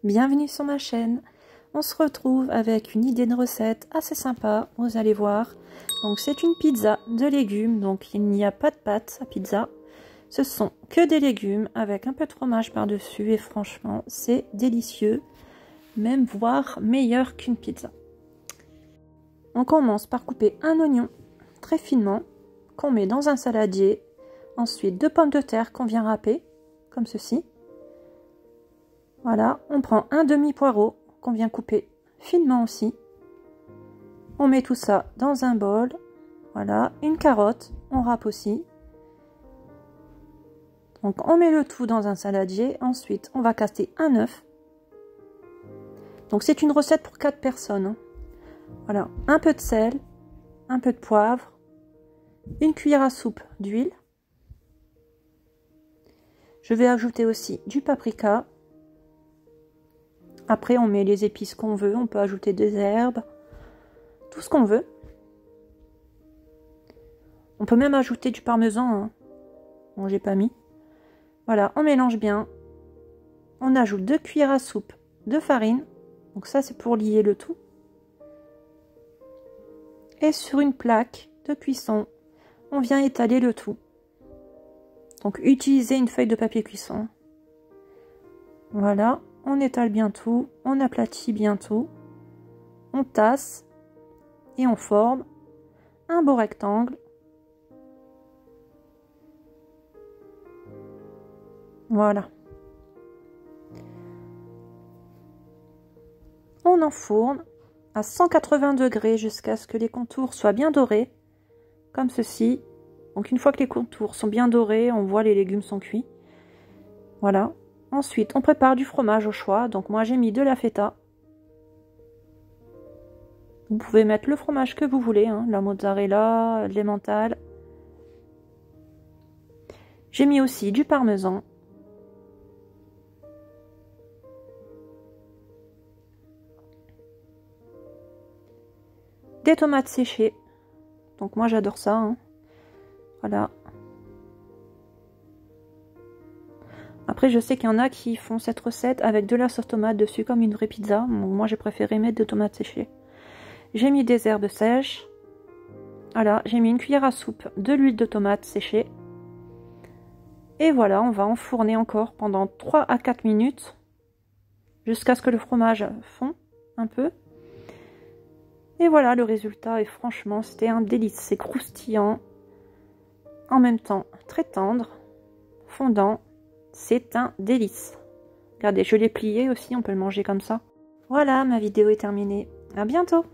Bienvenue sur ma chaîne. On se retrouve avec une idée de recette assez sympa, vous allez voir. Donc c'est une pizza de légumes, donc il n'y a pas de pâte à pizza. Ce sont que des légumes avec un peu de fromage par-dessus et franchement c'est délicieux, même voire meilleur qu'une pizza. On commence par couper un oignon très finement qu'on met dans un saladier. Ensuite 2 pommes de terre qu'on vient râper comme ceci. Voilà, on prend un demi-poireau qu'on vient couper finement aussi. On met tout ça dans un bol. Voilà, une carotte, on râpe aussi. Donc on met le tout dans un saladier. Ensuite, on va casser un œuf. Donc c'est une recette pour 4 personnes. Voilà, un peu de sel, un peu de poivre, une cuillère à soupe d'huile. Je vais ajouter aussi du paprika. Après, on met les épices qu'on veut. On peut ajouter des herbes, tout ce qu'on veut. On peut même ajouter du parmesan. Hein. Bon, j'ai pas mis. Voilà, on mélange bien. On ajoute 2 cuillères à soupe de farine. Donc ça, c'est pour lier le tout. Et sur une plaque de cuisson, on vient étaler le tout. Donc, utilisez une feuille de papier cuisson. Voilà. On étale bien tout, on aplatit bien tout, on tasse et on forme un beau rectangle. Voilà. On enfourne à 180 degrés jusqu'à ce que les contours soient bien dorés, comme ceci. Donc une fois que les contours sont bien dorés, on voit les légumes sont cuits. Voilà. Ensuite, on prépare du fromage au choix. Donc moi, j'ai mis de la feta. Vous pouvez mettre le fromage que vous voulez, hein, la mozzarella, l'emmental. J'ai mis aussi du parmesan. Des tomates séchées. Donc moi, j'adore ça. Hein. Voilà. Après, je sais qu'il y en a qui font cette recette avec de la sauce tomate dessus, comme une vraie pizza. Donc, moi, j'ai préféré mettre des tomates séchées. J'ai mis des herbes sèches. Voilà, j'ai mis une cuillère à soupe de l'huile de tomate séchée. Et voilà, on va enfourner encore pendant 3 à 4 minutes. Jusqu'à ce que le fromage fond un peu. Et voilà, le résultat est franchement, c'était un délice. C'est croustillant. En même temps, très tendre. Fondant. C'est un délice. Regardez, je l'ai plié aussi, on peut le manger comme ça. Voilà, ma vidéo est terminée. À bientôt!